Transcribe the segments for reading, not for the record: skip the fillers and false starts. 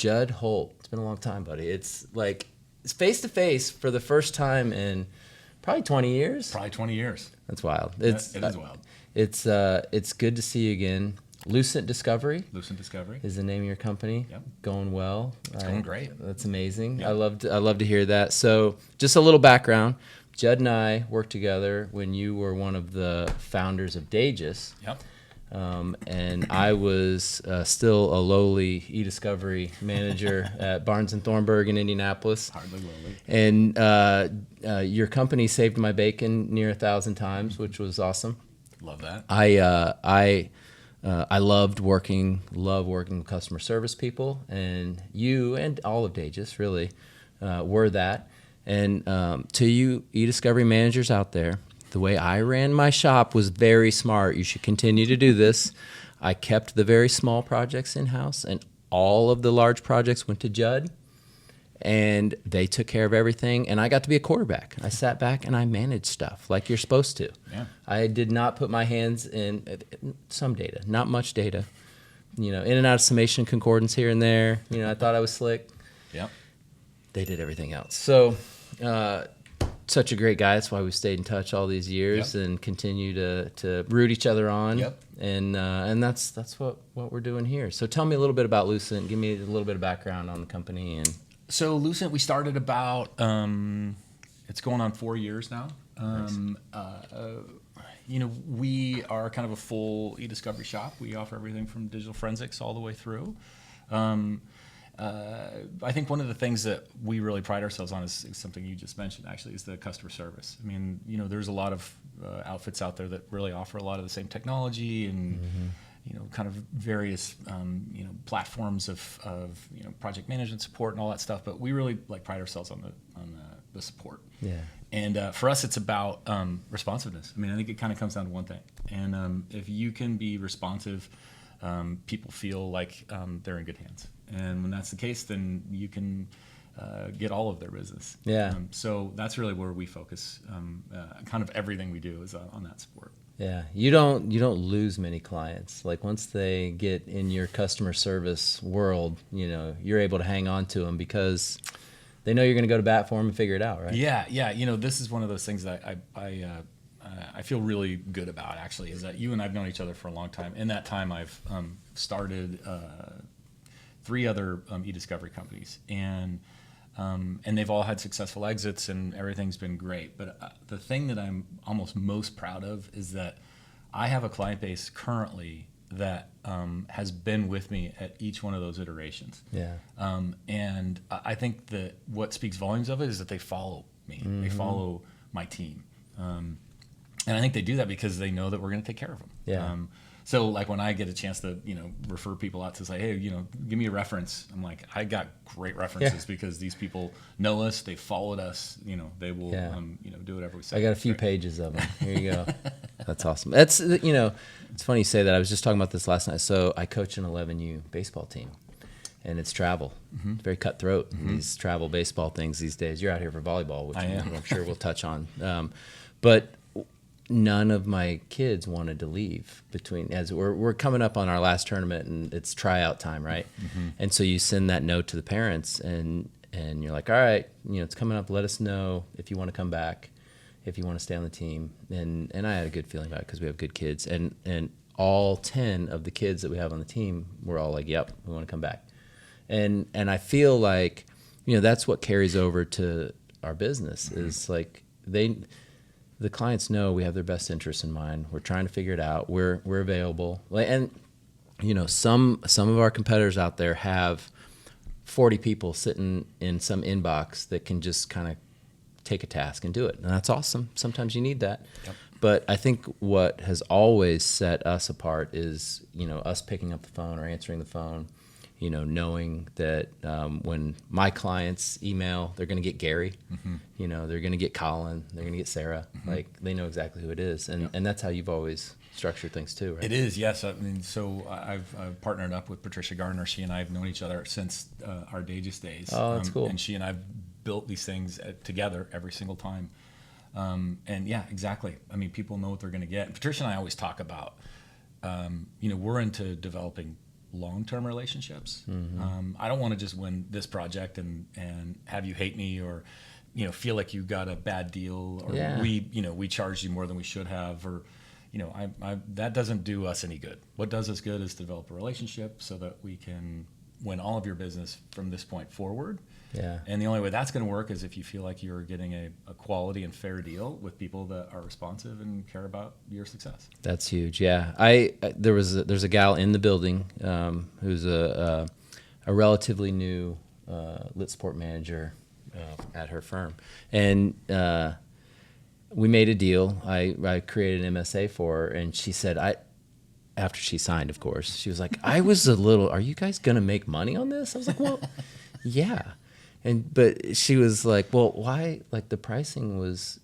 Jud Holt. It's been a long time, buddy. It's face to face for the first time in probably 20 years. Probably 20 years. That's wild. It is wild. It's good to see you again. Lucent Discovery. Lucent Discovery is the name of your company. Yep. Going well. It's going great. That's amazing. Yep. I love to hear that. So just a little background. Jud and I worked together when you were one of the founders of Daegis. Yep. And I was still a lowly eDiscovery manager at Barnes & Thornburg in Indianapolis. Hardly lowly. And your company saved my bacon near 1,000 times, which was awesome. Love that. I loved working with customer service people, and you and all of Daegis really were that. And to you eDiscovery managers out there, the way I ran my shop was very smart. You should continue to do this. I kept the very small projects in-house, and all of the large projects went to Jud, and they took care of everything, and I got to be a quarterback. I sat back and I managed stuff like you're supposed to. Yeah. I did not put my hands in some data, not much data. In and out of summation concordance here and there. I thought I was slick. Yep. They did everything else. So such a great guy. That's why we've stayed in touch all these years. Yep. And continue to root each other on. Yep. And that's what we're doing here. So tell me a little bit about Lucent. Give me a little bit of background on the company. And so Lucent, we started about it's going on 4 years now. Nice. We are kind of a full eDiscovery shop. We offer everything from digital forensics all the way through. I think one of the things that we really pride ourselves on is something you just mentioned, actually, is the customer service. I mean, there's a lot of outfits out there that really offer a lot of the same technology and, kind of various, platforms of project management support and all that stuff. But we really pride ourselves on the support. Yeah. And for us, it's about responsiveness. I mean, I think it kind of comes down to one thing. And if you can be responsive, people feel like they're in good hands. And when that's the case, then you can get all of their business. Yeah. So that's really where we focus. Kind of everything we do is on that support. Yeah. You don't lose many clients. Like once they get in your customer service world, you're able to hang on to them because they know you're going to go to bat for them and figure it out, right? Yeah. This is one of those things that I feel really good about, actually, is that you and I've known each other for a long time. In that time, I've started 3 other eDiscovery companies, and they've all had successful exits, and everything's been great. But the thing that I'm almost most proud of is that I have a client base currently that has been with me at each one of those iterations. Yeah. And I think that what speaks volumes of it is that they follow me. Mm-hmm. They follow my team. And I think they do that because they know that we're going to take care of them. Yeah. So when I get a chance to, refer people out to say, hey, give me a reference. I'm like, I got great references because these people know us. They followed us. They will, do whatever we say. I got a few pages of them. Here you go. That's awesome. That's, it's funny you say that. I was just talking about this last night. So I coach an 11U baseball team, and it's travel. Mm-hmm. It's very cutthroat, these travel baseball things these days. You're out here for volleyball, which I'm sure we'll touch on. But none of my kids wanted to leave as we're coming up on our last tournament, and it's tryout time, right? Mm-hmm. And so you send that note to the parents, and you're like, all right, it's coming up. Let us know if you want to come back, if you want to stay on the team. And I had a good feeling about it because we have good kids, and all 10 of the kids that we have on the team were all like, yep, we want to come back. And I feel like that's what carries over to our business. Mm-hmm. Is like the clients know we have their best interests in mind. We're trying to figure it out. We're available. And some of our competitors out there have 40 people sitting in some inbox that can just kind of take a task and do it. And that's awesome. Sometimes you need that. Yep. But I think what has always set us apart is, us picking up the phone or answering the phone, knowing that when my clients email, they're going to get Gary, they're going to get Colin, they're going to get Sarah. Like they know exactly who it is, and that's how you've always structured things too, right? It is, yes. I mean, so I've partnered up with Patricia Gardner. She and I have known each other since our Daegis days. Oh, that's cool. And she and I've built these things together every single time. And yeah, exactly. I mean, people know what they're going to get. And Patricia and I always talk about, we're into developing long-term relationships. I don't want to just win this project and have you hate me, or feel like you got a bad deal, or we charged you more than we should have, or that doesn't do us any good. What does us good is to develop a relationship so that we can win all of your business from this point forward. Yeah. And the only way that's going to work is if you feel like you're getting a quality and fair deal with people that are responsive and care about your success. That's huge. Yeah. There's a gal in the building who's a relatively new lit support manager at her firm, and we made a deal. I created an MSA for her, and she said, after she signed, of course, she was like, I was a little, are you guys going to make money on this? I was like, well, yeah. But she was like, well, why? Like, the pricing was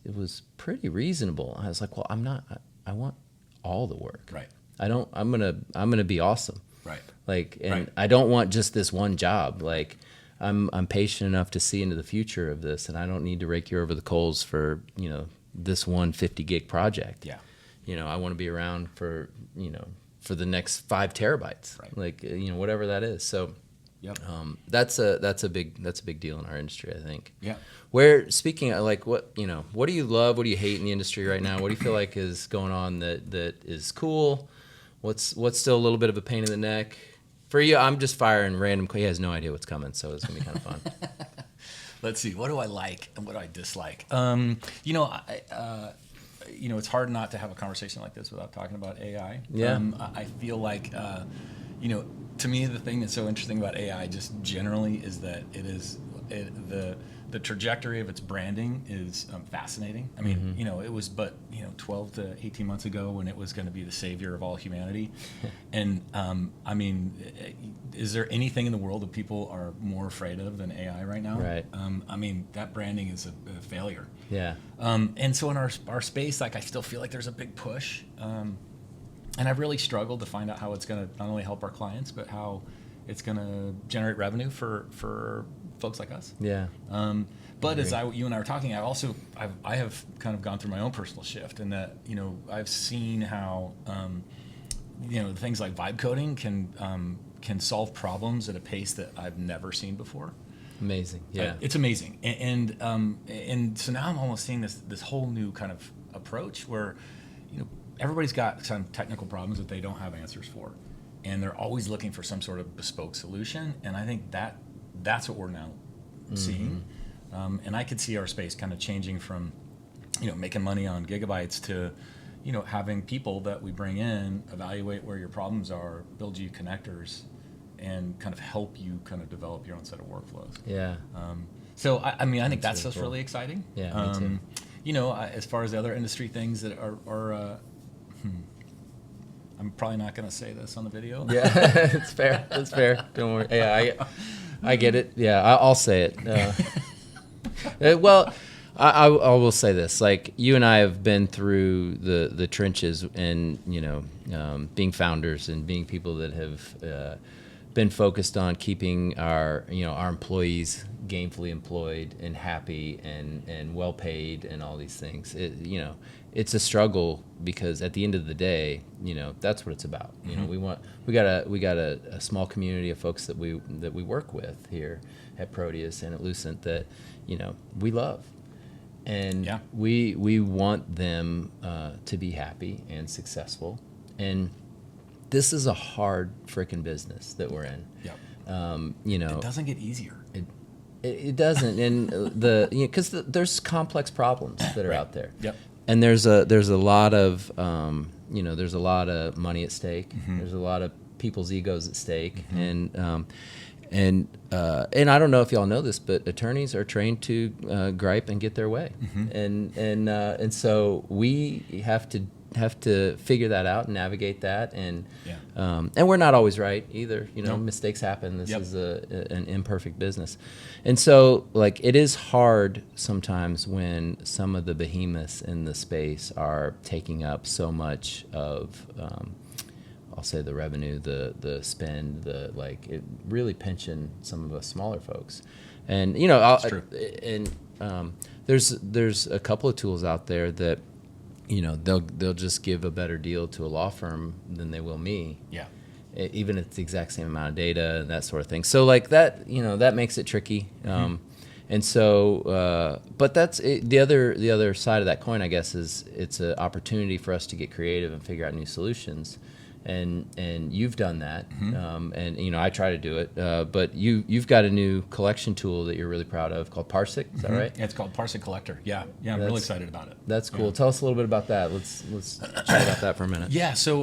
pretty reasonable. I was like, well, I want all the work. Right. I'm going to be awesome. Right. Like, and right. I don't want just this one job. Like, I'm patient enough to see into the future of this, and I don't need to rake you over the coals for, this 150 gig project. Yeah. I want to be around for the next 5 terabytes, right. Like, whatever that is. So, yep. That's a big deal in our industry, I think. Yeah. Where, speaking of, like, what do you love? What do you hate in the industry right now? What do you feel like is going on that is cool? What's still a little bit of a pain in the neck? For you, I'm just firing random. He has no idea what's coming, so it's gonna be kind of fun. Let's see. What do I like and what do I dislike? It's hard not to have a conversation like this without talking about AI. Yeah. I feel like, to me, the thing that's so interesting about AI just generally is that the trajectory of its branding is fascinating. I mean, it was but 12 to 18 months ago when it was going to be the savior of all humanity. And is there anything in the world that people are more afraid of than AI right now? Right. That branding is a failure. Yeah. And so in our space, like, I still feel like there's a big push. And I've really struggled to find out how it's going to not only help our clients, but how it's going to generate revenue for folks like us. Yeah. But as you and I were talking, I have kind of gone through my own personal shift in that, I've seen how, things like vibe coding can solve problems at a pace that I've never seen before. Amazing. Yeah. It's amazing. And so now I'm almost seeing this whole new kind of approach where, everybody's got some technical problems that they don't have answers for, and they're always looking for some sort of bespoke solution. And I think that's what we're now seeing. And I could see our space kind of changing from, making money on gigabytes to, having people that we bring in evaluate where your problems are, build you connectors, and kind of help you kind of develop your own set of workflows. Yeah. So I think that's just really exciting. Yeah, me too. As far as the other industry things that are I'm probably not going to say this on the video. Yeah, it's fair. It's fair. Don't worry. Yeah, I get it. Yeah, I'll say it. Well, I will say this. Like, you and I have been through the trenches, and being founders and being people that have been focused on keeping our employees gainfully employed and happy and well paid and all these things. It's a struggle, because at the end of the day, that's what it's about. We got a small community of folks that we work with here at Proteus and at Lucent that we love, and we want them to be happy and successful. And this is a hard frickin' business that we're in. Yep. It doesn't get easier. It doesn't, and because there's complex problems that are out there. Yep. And there's a lot of there's a lot of money at stake. There's a lot of people's egos at stake, and I don't know if y'all know this, but attorneys are trained to gripe and get their way, and so we have to figure that out and navigate that, and we're not always right either. Mistakes happen. This is an imperfect business, and so, like, it is hard sometimes when some of the behemoths in the space are taking up so much of, I'll say, the revenue, the spend, it really pinching some of us smaller folks, and That's true. There's a couple of tools out there that, they'll just give a better deal to a law firm than they will me. Yeah. even if it's the exact same amount of data and that sort of thing. So like that, that makes it tricky. And so, but that's it. The other side of that coin, I guess, is it's an opportunity for us to get creative and figure out new solutions. And you've done that, and I try to do it. But you've got a new collection tool that you're really proud of called Parsec. Is that right? Yeah, it's called Parsec Collector. Yeah, I'm really excited about it. That's cool. Yeah. Tell us a little bit about that. Let's chat about that for a minute. Yeah. So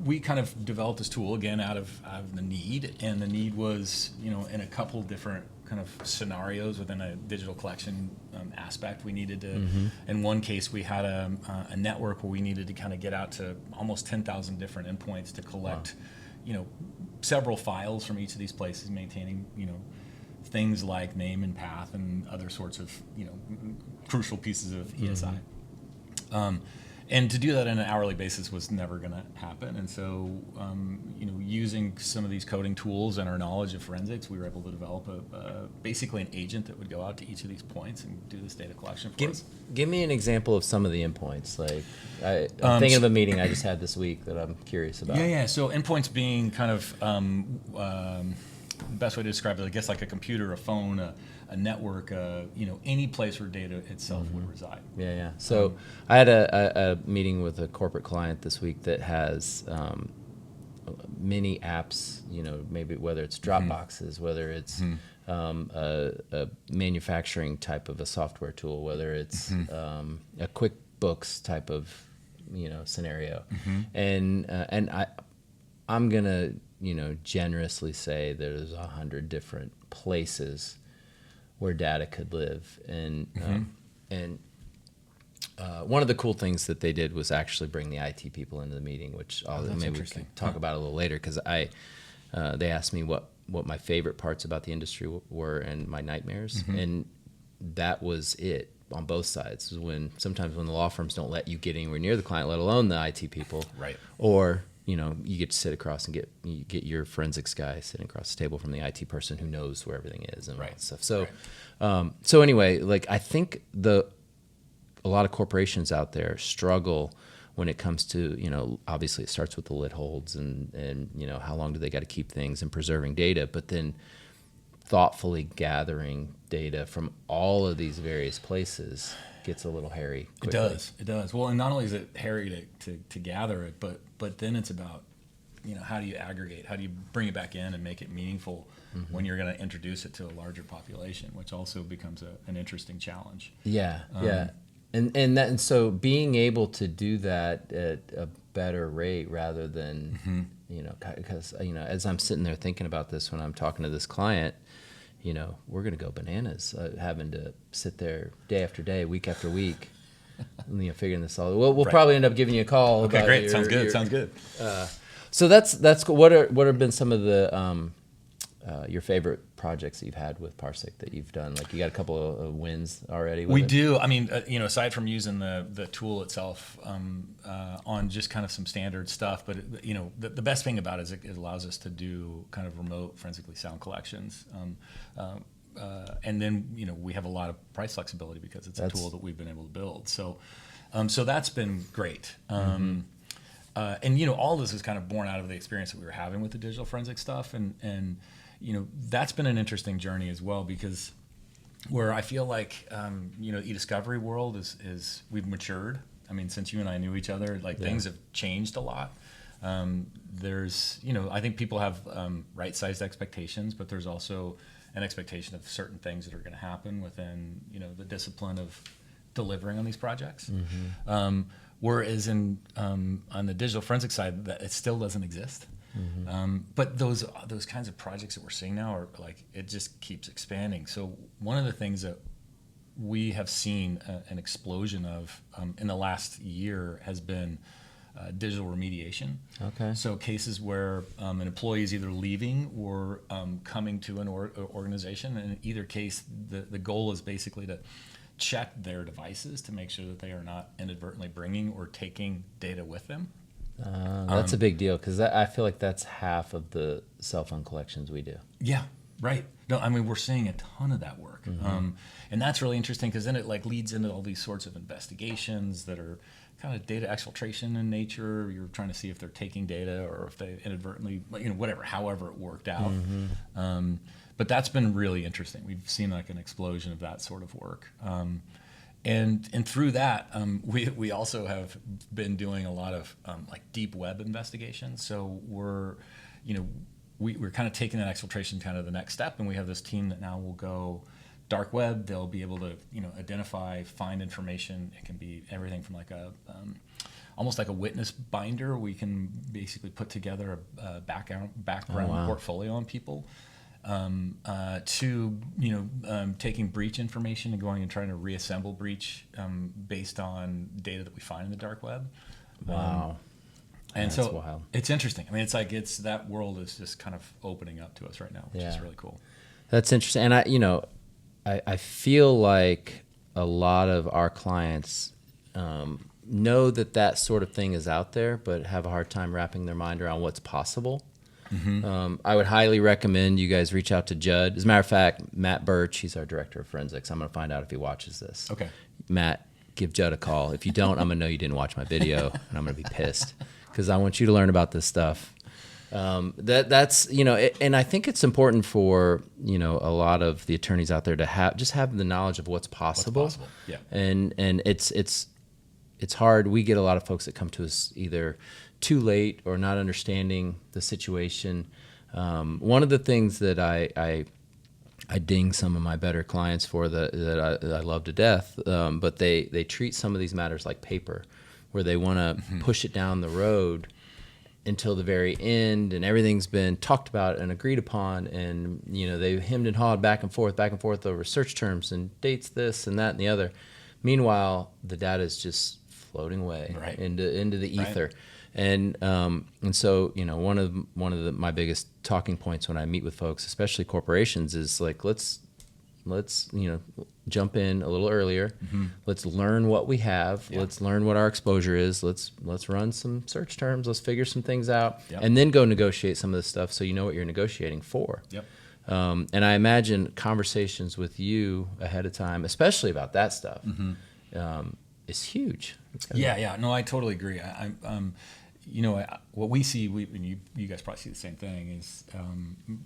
we kind of developed this tool again out of the need, and the need was in a couple different kind of scenarios within a digital collection aspect. We needed to, in one case, we had a network where we needed to kind of get out to almost 10,000 different endpoints to collect, several files from each of these places, maintaining, things like name and path and other sorts of, crucial pieces of ESI. And to do that on an hourly basis was never going to happen. And so, using some of these coding tools and our knowledge of forensics, we were able to develop basically an agent that would go out to each of these points and do this data collection for us. Give me an example of some of the endpoints. Like, I'm thinking of a meeting I just had this week that I'm curious about. Yeah. So endpoints being kind of the best way to describe it, I guess, like a computer, a phone, a network, any place where data itself would reside. Yeah. So I had a meeting with a corporate client this week that has many apps, maybe whether it's Dropboxes, whether it's a manufacturing type of a software tool, whether it's a QuickBooks type of, scenario. And I'm going to, generously say there's 100 different places where data could live, and one of the cool things that they did was actually bring the IT people into the meeting, which maybe we can talk about a little later, because they asked me what my favorite parts about the industry were and my nightmares, and that was it on both sides. Sometimes when the law firms don't let you get anywhere near the client, let alone the IT people, right? Or you get to sit across and get your forensics guy sitting across the table from the IT person who knows where everything is and all that stuff. So, so anyway, like I think a lot of corporations out there struggle when it comes to, obviously it starts with the lit holds and how long do they got to keep things and preserving data, but then thoughtfully gathering data from all of these various places gets a little hairy quickly. It does. Well, and not only is it hairy to gather it, but then it's about, how do you aggregate? How do you bring it back in and make it meaningful when you're going to introduce it to a larger population, which also becomes an interesting challenge. Yeah. And so being able to do that at a better rate rather than, because, as I'm sitting there thinking about this when I'm talking to this client, we're going to go bananas having to sit there day after day, week after week, figuring this all. We'll probably end up giving you a call. Okay, great. Sounds good. So that's cool. What have been some of the your favorite projects that you've had with Parsec that you've done? Like you got a couple of wins already with We it? do. I mean, aside from using the tool itself on just kind of some standard stuff, but the best thing about it is it allows us to do kind of remote forensically sound collections. And then we have a lot of price flexibility because it's a tool that we've been able to build. So that's been great. And all this is kind of born out of the experience that we were having with the digital forensic stuff, and that's been an interesting journey as well, because where I feel like eDiscovery world is we've matured. I mean, since you and I knew each other, things have changed a lot. There's I think people have right-sized expectations, but there's also an expectation of certain things that are going to happen within the discipline of delivering on these projects. Whereas on the digital forensic side, that it still doesn't exist. But those kinds of projects that we're seeing now are it just keeps expanding. So one of the things that we have seen an explosion of in the last year has been digital remediation. Okay. So cases where an employee is either leaving or coming to an organization, and in either case, the goal is basically to check their devices to make sure that they are not inadvertently bringing or taking data with them. That's a big deal, because I feel like that's half of the cell phone collections we do. Yeah. Right. No, I mean, we're seeing a ton of that work. And that's really interesting because then it like leads into all these sorts of investigations that are kind of data exfiltration in nature. You're trying to see if they're taking data or if they inadvertently, whatever, however it worked out. But that's been really interesting. We've seen like an explosion of that sort of work. And through that, we also have been doing a lot of like deep web investigations. So we're kind of taking that exfiltration kind of the next step, and we have this team that now will go dark web. They'll be able to identify, find information. It can be everything from like a almost like a witness binder. We can basically put together a background portfolio on people. To taking breach information and going and trying to reassemble breach based on data that we find in the dark web. Wow. And That's so wild. it's interesting. I mean, it's that world is just kind of opening up to us right now, which is really cool. That's interesting. And I feel like a lot of our clients know that sort of thing is out there, but have a hard time wrapping their mind around what's possible. I would highly recommend you guys reach out to Jud. As a matter of fact, Matt Birch, he's our director of forensics. I'm going to find out if he watches this. Okay. Matt, give Jud a call. If you don't, I'm going to know you didn't watch my video, and I'm going to be pissed because I want you to learn about this stuff. That's and I think it's important for a lot of the attorneys out there to have the knowledge of what's possible. Yeah. And it's hard. We get a lot of folks that come to us either too late or not understanding the situation. One of the things that I ding some of my better clients for that I love to death, but they treat some of these matters like paper, where they want to push it down the road until the very end, and everything's been talked about and agreed upon, and they hemmed and hawed back and forth over search terms and dates, this and that and the other. Meanwhile, the data is just floating away into the ether. Right. And so one of my biggest talking points when I meet with folks, especially corporations, is like let's jump in a little earlier. Let's learn what we have. Yeah. Let's learn what our exposure is. Let's run some search terms. Let's figure some things out, and then go negotiate some of this stuff so you know what you're negotiating for. Yep. And I imagine conversations with you ahead of time, especially about that stuff, is huge. Yeah. No, I totally agree. What we see, and you guys probably see the same thing, is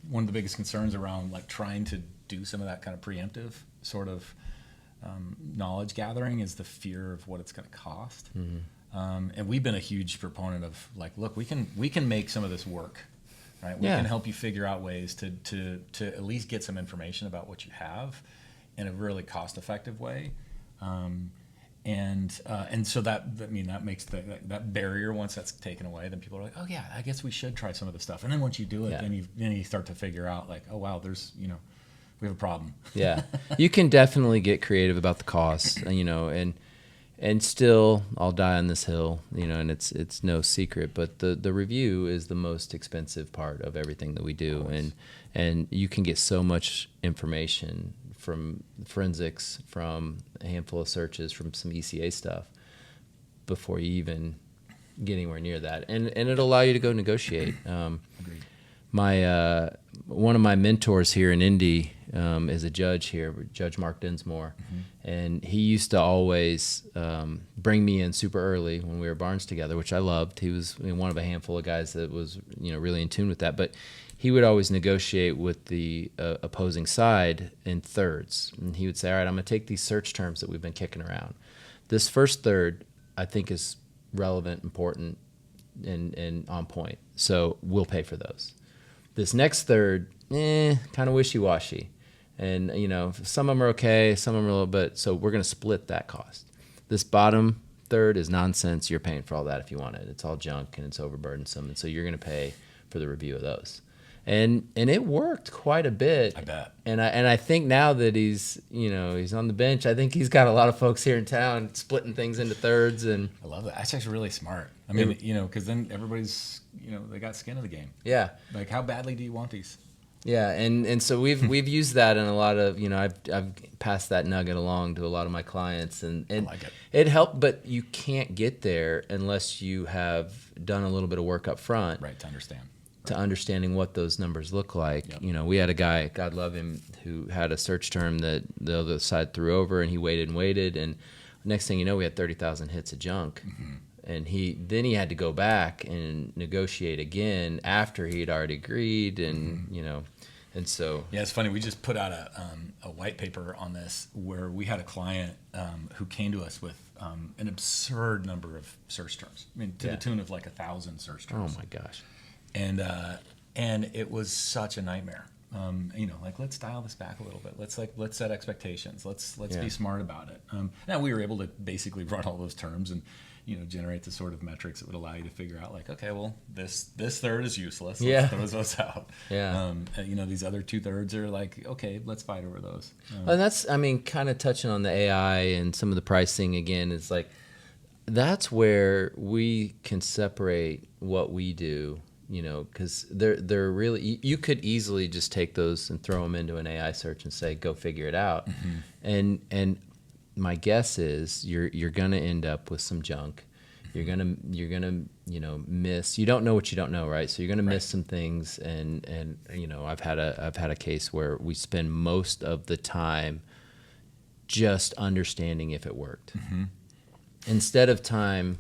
one of the biggest concerns around like trying to do some of that kind of preemptive sort of knowledge gathering is the fear of what it's going to cost. And we've been a huge proponent of like, look, we can make some of this work, right? We can help you figure out ways to at least get some information about what you have in a really cost-effective way. And so that makes that barrier, once that's taken away, then people are like, oh yeah, I guess we should try some of this stuff. And then once you do it, then you start to figure out like, oh wow, there's we have a problem. Yeah, you can definitely get creative about the costs, and still I'll die on this hill, and it's no secret, but the review is the most expensive part of everything that we do, and you can get so much information from forensics, from a handful of searches, from some ECA stuff, before you even get anywhere near that. And it'll allow you to go negotiate. Agreed. One of my mentors here in Indy is a judge here, Judge Mark Dinsmore, and he used to always bring me in super early when we were Barnes together, which I loved. He was one of a handful of guys that was really in tune with that, but he would always negotiate with the opposing side in thirds. And he would say, all right, I'm going to take these search terms that we've been kicking around. This first third, I think, is relevant, important, and on point. So we'll pay for those. This next third, kind of wishy-washy. And, some of them are okay, some of them are a little bit, so we're going to split that cost. This bottom third is nonsense. You're paying for all that if you want it. It's all junk and it's overburdensome. And so you're going to pay for the review of those. And it worked quite a bit. I bet. And I think now that he's on the bench, I think he's got a lot of folks here in town splitting things into thirds. And I love that. That's actually really smart. I mean, because then everybody's, they got skin in the game. Yeah. Like, how badly do you want these? Yeah, and so we've used that in a lot of, I've passed that nugget along to a lot of my clients, and I like it. It helped, but you can't get there unless you have done a little bit of work up front. Right, to understand. to understanding what those numbers look like. Yep. You know, we had a guy, God love him, who had a search term that the other side threw over, and he waited, and next thing you know, we had 30,000 hits of junk. And he had to go back and negotiate again after he had already agreed, and you know, and so yeah, it's funny. We just put out a white paper on this where we had a client who came to us with an absurd number of search terms. I mean, to the tune of like 1,000 search terms. oh my gosh, and it was such a nightmare. You know, like, let's dial this back a little bit. Let's set expectations. Let's be smart about it. Now we were able to basically run all those terms and, you know, generate the sort of metrics that would allow you to figure out, like, okay, well, this third is useless. Let's throw those out. Yeah. You know, these other 2/3 are like, okay, let's fight over those. And that's, I mean, kind of touching on the AI and some of the pricing again, is like, that's where we can separate what we do. You know, because they're really, you could easily just take those and throw them into an AI search and say, go figure it out. And my guess is you're gonna end up with some junk. You're gonna you know, miss. You don't know what you don't know, right? So you're gonna miss some things. And you know, I've had a case where we spend most of the time just understanding if it worked, instead of time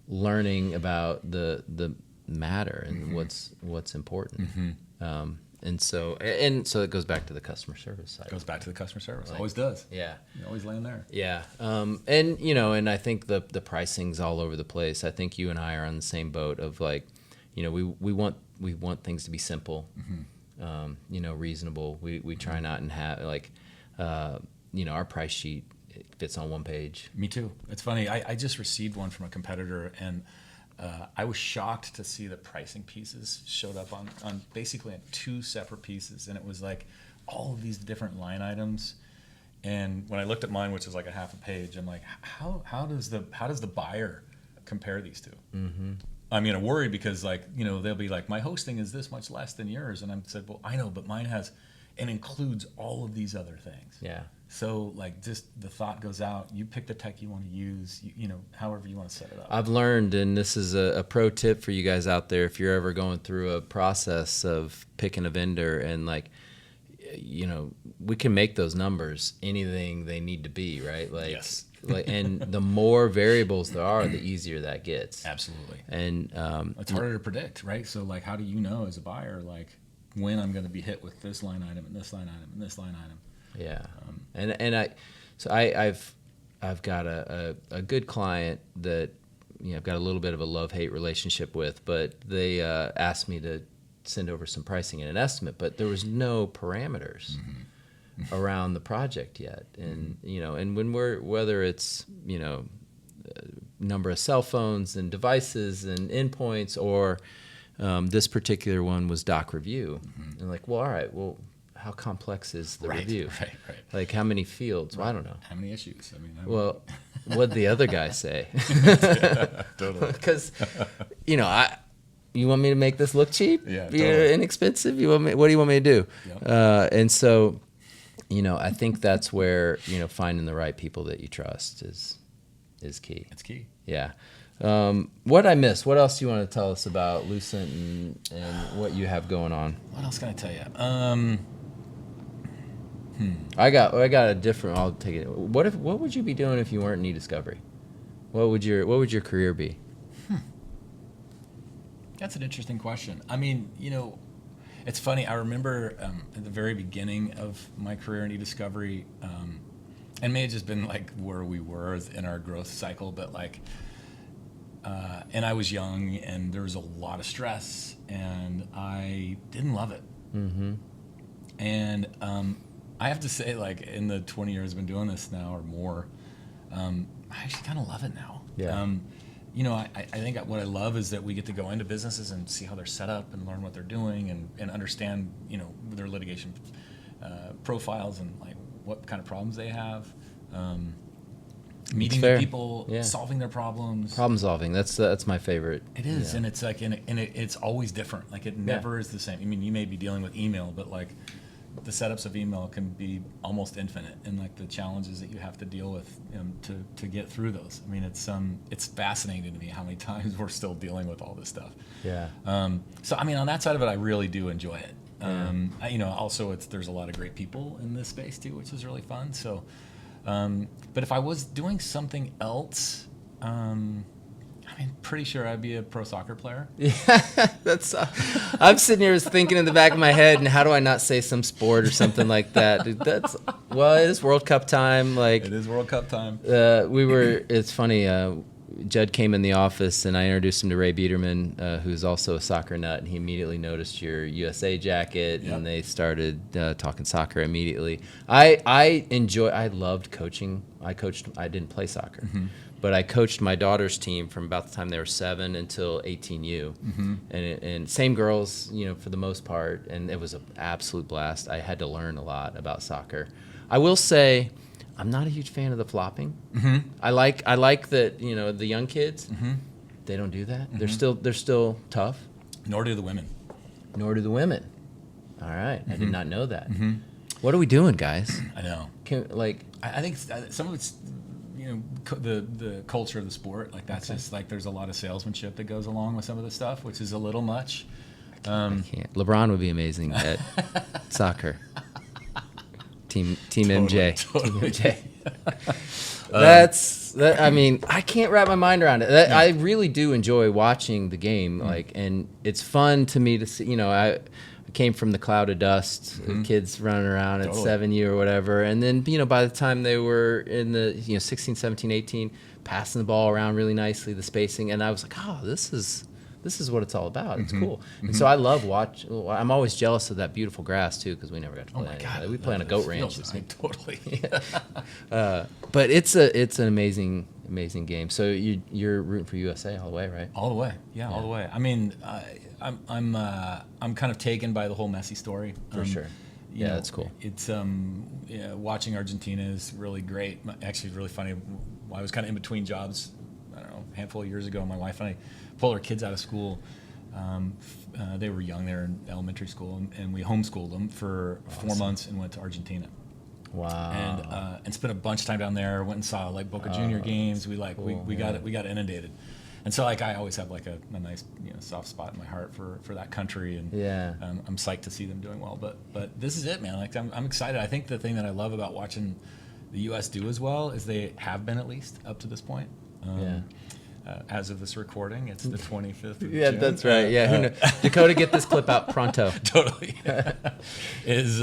learning about the matter and what's important. And so it goes back to the customer service side. Goes back to the customer service. Always does. Yeah. You always land there. Yeah. And you know, and I think the pricing's all over the place. I think you and I are on the same boat of, like, you know, we want things to be simple, you know, reasonable. We try not and have, like, you know, our price sheet, it fits on one page. Me too. It's funny. I just received one from a competitor, and I was shocked to see the pricing pieces showed up on basically on 2 separate pieces, and it was like all of these different line items. And when I looked at mine, which is like a half a page, I'm like, how does the buyer compare these two? I mean, I'm worried because, like, you know, they'll be like, my hosting is this much less than yours, and I said, well, I know, but mine has and includes all of these other things. Yeah. So, like, just the thought goes out. You pick the tech you want to use, you know, however you want to set it up. I've learned, and this is a pro tip for you guys out there, if you're ever going through a process of picking a vendor, and, like, you know, we can make those numbers anything they need to be, right? Like, yes. Like, and the more variables there are, the easier that gets. Absolutely. And it's harder to predict, right? So, like, how do you know as a buyer, like, when I'm going to be hit with this line item and this line item and this line item? Yeah. I've got a good client that, you know, I've got a little bit of a love-hate relationship with, but they asked me to send over some pricing and an estimate, but there was no parameters around the project yet. And, you know, and whether it's, you know, number of cell phones and devices and endpoints, or this particular one was doc review. And, like, well, all right, well, how complex is the review? Right. Like, how many fields? Well, I don't know. How many issues? I mean, well, what'd the other guy say? Yeah, totally. Because, you know, you want me to make this look cheap? Yeah, totally. Inexpensive? What do you want me to do? Yep. And so, you know, I think that's where, you know, finding the right people that you trust is key. It's key. Yeah. What I missed? What else do you want to tell us about Lucent and what you have going on? What else can I tell you? I got a different. I'll take it. What would you be doing if you weren't in eDiscovery? What would your career be? That's an interesting question. I mean, you know, it's funny. I remember at the very beginning of my career in eDiscovery, and may have just been like where we were in our growth cycle, but like, and I was young, and there was a lot of stress, and I didn't love it. And I have to say, like, in the 20 years I've been doing this now or more, I actually kind of love it now. Yeah. You know, I think what I love is that we get to go into businesses and see how they're set up and learn what they're doing and understand, you know, their litigation profiles and, like, what kind of problems they have. Meeting the people, solving their problems. Problem solving. That's my favorite. It is, and it's like, it's always different. Like, it never is the same. I mean, you may be dealing with email, but, like, the setups of email can be almost infinite, and like the challenges that you have to deal with to get through those. I mean, it's fascinating to me how many times we're still dealing with all this stuff. Yeah. So I mean, on that side of it, I really do enjoy it. Also there's a lot of great people in this space too, which is really fun. So, but if I was doing something else, pretty sure I'd be a pro soccer player. Yeah, that's. I'm sitting here thinking in the back of my head, and how do I not say some sport or something like that? Dude, it is World Cup time. Like it is World Cup time. It's funny. Jud came in the office, and I introduced him to Ray Biederman, who's also a soccer nut, and he immediately noticed your USA jacket, and they started talking soccer immediately. I loved coaching. I didn't play soccer, but I coached my daughter's team from about the time they were 7 until 18U, and same girls, for the most part, and it was an absolute blast. I had to learn a lot about soccer. I will say, I'm not a huge fan of the flopping. I like that the young kids, they don't do that. They're still tough. Nor do the women. All right, I did not know that. What are we doing, guys? I know. I think some of it's the culture of the sport. Like that's just like there's a lot of salesmanship that goes along with some of the stuff, which is a little much. I can't. LeBron would be amazing at soccer. Team MJ. Totally. Team MJ. I mean, I can't wrap my mind around it. I really do enjoy watching the game, and it's fun to me to see. I came from the cloud of dust, kids running around at 7U or whatever, and then by the time they were in the 16, 17, 18, passing the ball around really nicely, the spacing, and I was like, oh, this is what it's all about. It's cool. And so I love I'm always jealous of that beautiful grass too, because we never got to play. Oh my God, we play on a goat ranch. Totally. But it's an amazing game. So you're rooting for USA all the way, right? All the way. Yeah, all the way. I mean, I'm kind of taken by the whole Messi story. For sure. Yeah, that's cool. It's watching Argentina is really great. Actually, it's really funny. I was kind of in between jobs. I don't know, a handful of years ago. My wife and I pulled our kids out of school. They were young; they were in elementary school, and we homeschooled them for 4 months and went to Argentina. Wow! And spent a bunch of time down there. Went and saw like Boca Junior games. We got inundated, and so like I always have like a nice soft spot in my heart for that country, and I'm psyched to see them doing well. But this is it, man. Like I'm excited. I think the thing that I love about watching the U.S. do as well is they have been, at least up to this point. As of this recording, it's the 25th of June. That's right. Yeah, who knows? Dakota, get this clip out pronto. Totally. It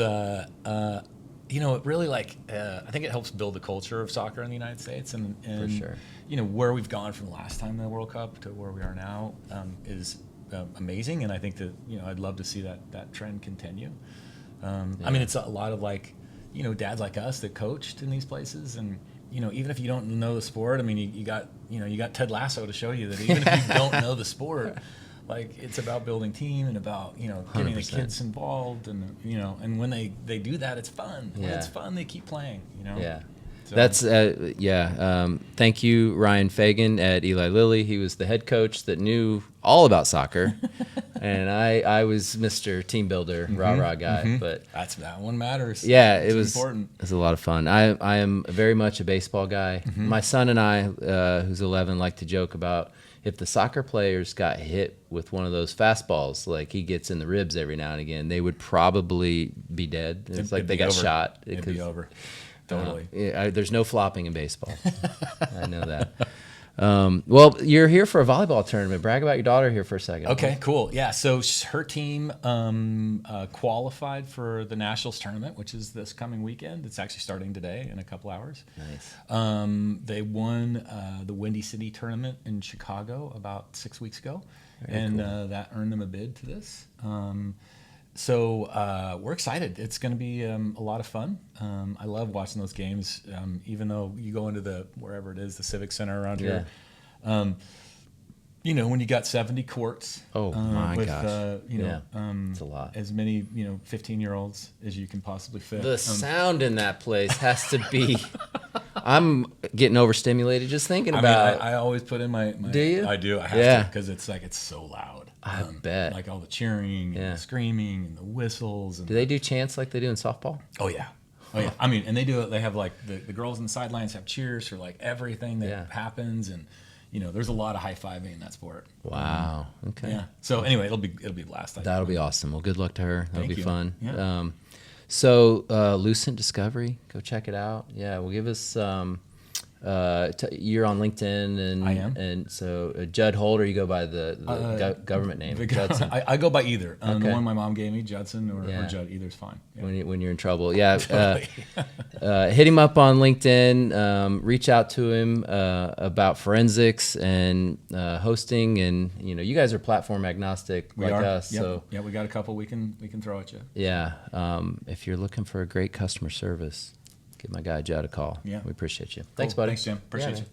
really I think it helps build the culture of soccer in the United States, and for sure. Where we've gone from the last time in the World Cup to where we are now is amazing, and I think that I'd love to see that trend continue. I mean, it's a lot of dads like us that coached in these places, and even if you don't know the sport, I mean, you got Ted Lasso to show you that even if you don't know the sport, like it's about building team and about getting 100%. The kids involved, and and when they do that, it's fun. When it's fun, they keep playing. Yeah. So. That's thank you, Ryan Fagan at Eli Lilly. He was the head coach that knew all about soccer, and I was Mr. Team Builder, rah guy. But that one matters. Yeah, it was important. It was a lot of fun. I am very much a baseball guy. My son and I, who's 11, like to joke about if the soccer players got hit with one of those fastballs, like he gets in the ribs every now and again, they would probably be dead. It's like they got shot. It'd be over. Totally. There's no flopping in baseball. I know that. Well, you're here for a volleyball tournament. Brag about your daughter here for a second. Okay, cool. Yeah, so her team qualified for the Nationals tournament, which is this coming weekend. It's actually starting today in a couple hours. Nice. They won the Windy City tournament in Chicago about 6 weeks ago, and cool. That earned them a bid to this. So we're excited. It's going to be a lot of fun. I love watching those games, even though you go into wherever it is, the Civic Center around here. When you got 70 courts. Oh my gosh! It's a lot. As many 15-year-olds as you can possibly fit. The sound in that place has to be I'm getting overstimulated just thinking about. I always put in my. Do you? I do. I have to because it's so loud. I bet. Like all the cheering and the screaming and the whistles. And do they do chants like they do in softball? Oh yeah. Oh yeah. I mean, and they do it. They have like the girls on the sidelines have cheers for like everything that happens, and there's a lot of high fiving in that sport. Wow. Okay. Yeah. So anyway, it'll be a blast. That'll be awesome. Well, good luck to her. That'll be fun. Yeah. So Lucent Discovery, go check it out. Yeah, well, give us. You're on LinkedIn, and I am. And so Jud Holt, or you go by the government name? Judson. I go by either. Okay. The one my mom gave me, Judson or Jud, either's fine. Yeah. When you're in trouble, yeah. Totally. Hit him up on LinkedIn. Reach out to him about forensics and hosting, and you guys are platform agnostic like us. Yep. So yeah, we got a couple we can throw at you. yeah, if you're looking for a great customer service, give my guy Jud a call. Yeah, we appreciate you. Cool. Thanks, buddy. Thanks, Jim. Appreciate you.